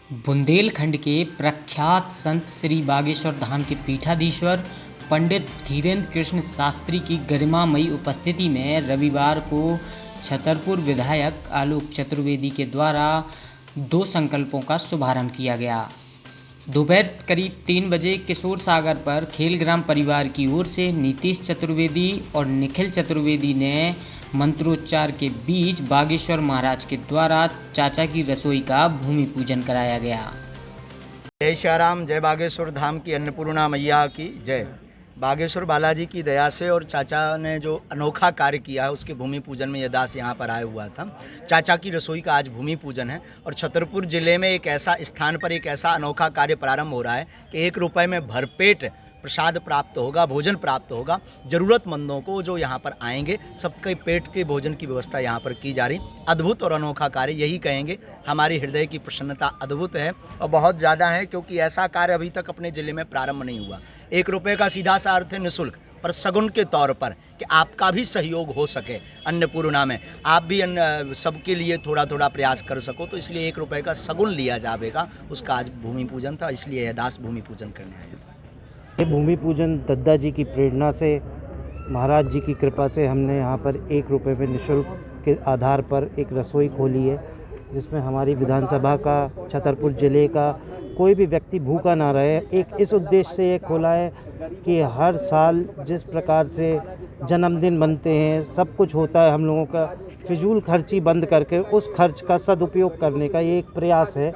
बुंदेलखंड के प्रख्यात संत श्री बागेश्वर धाम के पीठाधीश्वर पंडित धीरेन्द्र कृष्ण शास्त्री की गरिमामयी उपस्थिति में रविवार को छतरपुर विधायक आलोक चतुर्वेदी के द्वारा 2 संकल्पों का शुभारंभ किया गया। दोपहर करीब 3 बजे किशोर सागर पर खेलग्राम परिवार की ओर से नीतीश चतुर्वेदी और निखिल चतुर्वेदी ने मंत्रोच्चार के बीच बागेश्वर महाराज के द्वारा चाचा की रसोई का भूमि पूजन कराया गया। जय श्याराम, जय बागेश्वर धाम की अन्नपूर्णा मैया की जय। बागेश्वर बालाजी की दया से और चाचा ने जो अनोखा कार्य किया है उसके भूमि पूजन में यह दास यहाँ पर आया हुआ था। चाचा की रसोई का आज भूमि पूजन है और छतरपुर ज़िले में एक ऐसा स्थान पर एक ऐसा अनोखा कार्य प्रारंभ हो रहा है कि 1 रुपये में भरपेट प्रसाद प्राप्त होगा, भोजन प्राप्त होगा। ज़रूरतमंदों को जो यहाँ पर आएंगे सबके पेट के भोजन की व्यवस्था यहाँ पर की जा रही। अद्भुत और अनोखा कार्य, यही कहेंगे। हमारी हृदय की प्रसन्नता अद्भुत है और बहुत ज़्यादा है, क्योंकि ऐसा कार्य अभी तक अपने ज़िले में प्रारंभ नहीं हुआ। 1 रुपये का सीधा सा अर्थ है निःशुल्क, पर सगुन के तौर पर कि आपका भी सहयोग हो सके अन्नपूर्णा में, आप भी सबके लिए थोड़ा थोड़ा प्रयास कर सको, तो इसलिए 1 रुपये का सगुन लिया जाएगा। उसका आज भूमि पूजन था, इसलिए यह दास भूमि पूजन करने आए थे। ये भूमि पूजन दद्दा जी की प्रेरणा से, महाराज जी की कृपा से हमने यहाँ पर 1 रुपये में निःशुल्क के आधार पर एक रसोई खोली है, जिसमें हमारी विधानसभा का, छतरपुर ज़िले का कोई भी व्यक्ति भूखा ना रहे। एक इस उद्देश्य से ये खोला है कि हर साल जिस प्रकार से जन्मदिन बनते हैं, सब कुछ होता है हम लोगों का, फिजूल खर्ची बंद करके उस खर्च का सदुपयोग करने का ये एक प्रयास है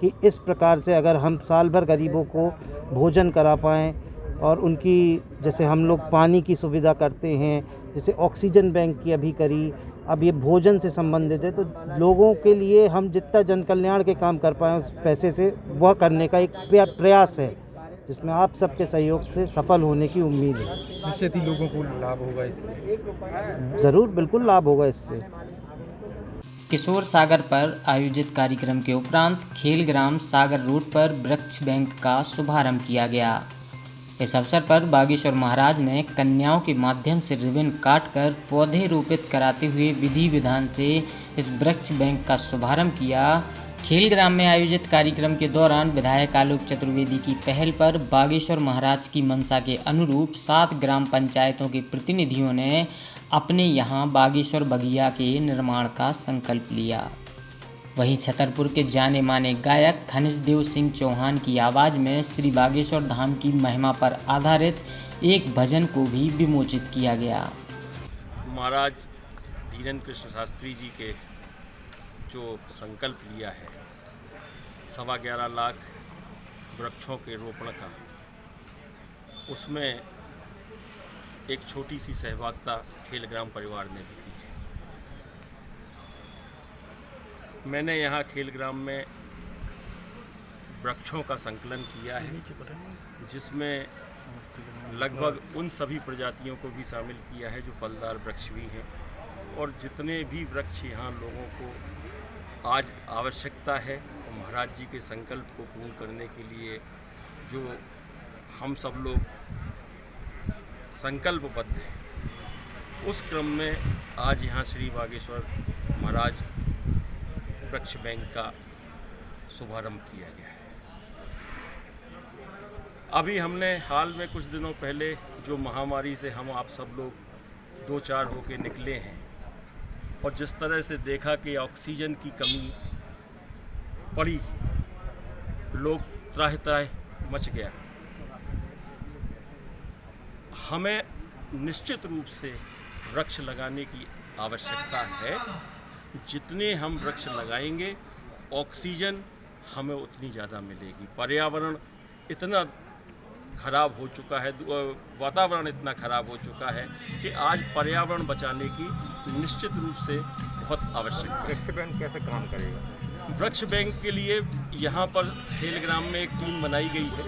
कि इस प्रकार से अगर हम साल भर गरीबों को भोजन करा पाएँ और उनकी, जैसे हम लोग पानी की सुविधा करते हैं, जैसे ऑक्सीजन बैंक की अभी करी, अब ये भोजन से संबंधित है, तो लोगों के लिए हम जितना जन कल्याण के काम कर पाएँ उस पैसे से, वह करने का एक प्रयास है, जिसमें आप सबके सहयोग से सफल होने की उम्मीद है। निश्चित ही लोगों को लाभ होगा इससे। ज़रूर, बिल्कुल लाभ होगा इससे। किशोर सागर पर आयोजित कार्यक्रम के उपरांत खेलग्राम सागर रोड पर वृक्ष बैंक का शुभारंभ किया गया। इस अवसर पर बागेश्वर महाराज ने कन्याओं के माध्यम से रिबन काटकर पौधे रोपित कराते हुए विधि विधान से इस वृक्ष बैंक का शुभारंभ किया। खेलग्राम में आयोजित कार्यक्रम के दौरान विधायक आलोक चतुर्वेदी की पहल पर बागेश्वर महाराज की मंशा के अनुरूप 7 ग्राम पंचायतों के प्रतिनिधियों ने अपने यहाँ बागेश्वर बगिया के निर्माण का संकल्प लिया। वहीं छतरपुर के जाने माने गायक खनिज देव सिंह चौहान की आवाज़ में श्री बागेश्वर धाम की महिमा पर आधारित एक भजन को भी विमोचित किया गया। महाराज धीरेन्द्र कृष्ण शास्त्री जी के जो संकल्प लिया है 11.25 लाख वृक्षों के रोपण का, उसमें एक छोटी सी सहभागिता खेलग्राम परिवार ने भी की है। मैंने यहाँ खेलग्राम में वृक्षों का संकलन किया है, जिसमें लगभग उन सभी प्रजातियों को भी शामिल किया है जो फलदार वृक्ष भी हैं, और जितने भी वृक्ष यहाँ लोगों को आज आवश्यकता है, महाराज जी के संकल्प को पूर्ण करने के लिए जो हम सब लोग संकल्पबद्ध हैं, उस क्रम में आज यहाँ श्री बागेश्वर महाराज वृक्ष बैंक का शुभारंभ किया गया है। अभी हमने हाल में कुछ दिनों पहले जो महामारी से हम आप सब लोग 2-4 होके निकले हैं, और जिस तरह से देखा कि ऑक्सीजन की कमी पड़ी, लोग त्राहि मच गया, हमें निश्चित रूप से वृक्ष लगाने की आवश्यकता है। जितने हम वृक्ष लगाएंगे ऑक्सीजन हमें उतनी ज़्यादा मिलेगी। पर्यावरण इतना खराब हो चुका है, वातावरण इतना खराब हो चुका है कि आज पर्यावरण बचाने की निश्चित रूप से बहुत आवश्यकता है। वृक्ष बैंक कैसे काम करेगा? वृक्ष बैंक के लिए यहाँ पर खेलग्राम में एक टीम बनाई गई है।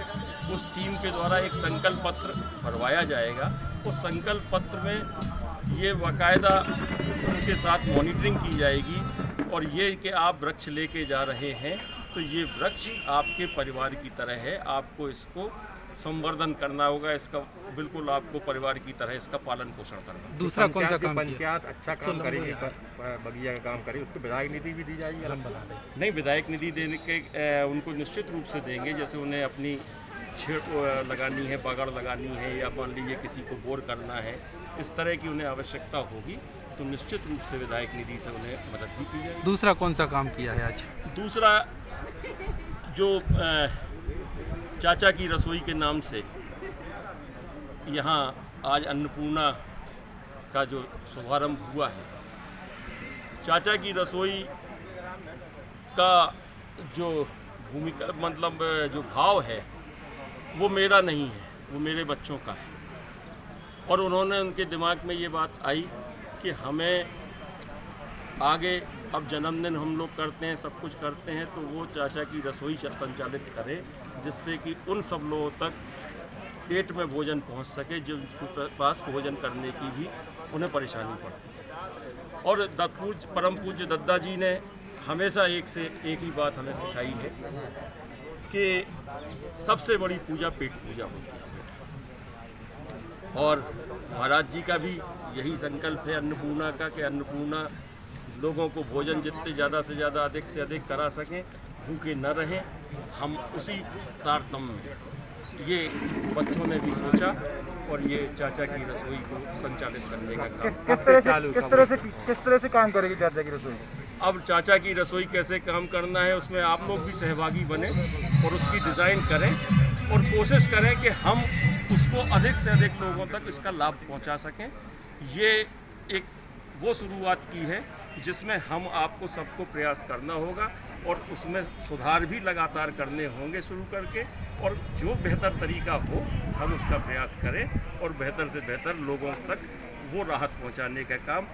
उस टीम के द्वारा एक संकल्प पत्र भरवाया जाएगा। उस संकल्प पत्र में ये बाकायदा उनके साथ मॉनिटरिंग की जाएगी, और ये कि आप वृक्ष लेके जा रहे हैं तो ये वृक्ष आपके परिवार की तरह है, आपको इसको संवर्धन करना होगा, इसका बिल्कुल आपको परिवार की तरह इसका पालन पोषण करना। दूसरा कौन सा काम किया? पंचायत अच्छा काम करेगी, बगिया का काम करेगी, उसको विधायक निधि भी दी जाएगी अलग बना दें। नहीं, विधायक निधि देने के उनको निश्चित रूप से देंगे। जैसे उन्हें अपनी छेड़ लगानी है, बागड़ लगानी है, या मान लीजिए किसी को बोर करना है, इस तरह की उन्हें आवश्यकता होगी तो निश्चित रूप से विधायक निधि से उन्हें मदद भी की जाएगी। दूसरा कौन सा काम किया है आज? दूसरा जो चाचा की रसोई के नाम से यहाँ आज अन्नपूर्णा का जो शुभारंभ हुआ है, चाचा की रसोई का जो भूमिका मतलब जो भाव है वो मेरा नहीं है, वो मेरे बच्चों का है। और उन्होंने उनके दिमाग में ये बात आई कि हमें आगे अब जन्मदिन हम लोग करते हैं, सब कुछ करते हैं, तो वो चाचा की रसोई संचालित करें जिससे कि उन सब लोगों तक पेट में भोजन पहुंच सके जिनके पास भोजन करने की भी उन्हें परेशानी पड़ती है। और परम पूज्य दद्दा जी ने हमेशा एक से एक ही बात हमें सिखाई है कि सबसे बड़ी पूजा पेट पूजा होती है। और महाराज जी का भी यही संकल्प है अन्नपूर्णा का कि अन्नपूर्णा लोगों को भोजन जितने ज़्यादा से ज़्यादा अधिक से अधिक करा सकें, भूखे न रहें। हम उसी तारतम्य में ये बच्चों ने भी सोचा और ये चाचा की रसोई को संचालित करने का काम किस तरह से काम करेगी चाचा की रसोई? अब चाचा की रसोई कैसे काम करना है उसमें आप लोग भी सहभागी बने और उसकी डिज़ाइन करें और कोशिश करें कि हम उसको अधिक से अधिक लोगों तक इसका लाभ पहुंचा सकें। ये एक वो शुरुआत की है जिसमें हम आपको सबको प्रयास करना होगा और उसमें सुधार भी लगातार करने होंगे शुरू करके, और जो बेहतर तरीका हो हम उसका प्रयास करें और बेहतर से बेहतर लोगों तक वो राहत पहुंचाने का काम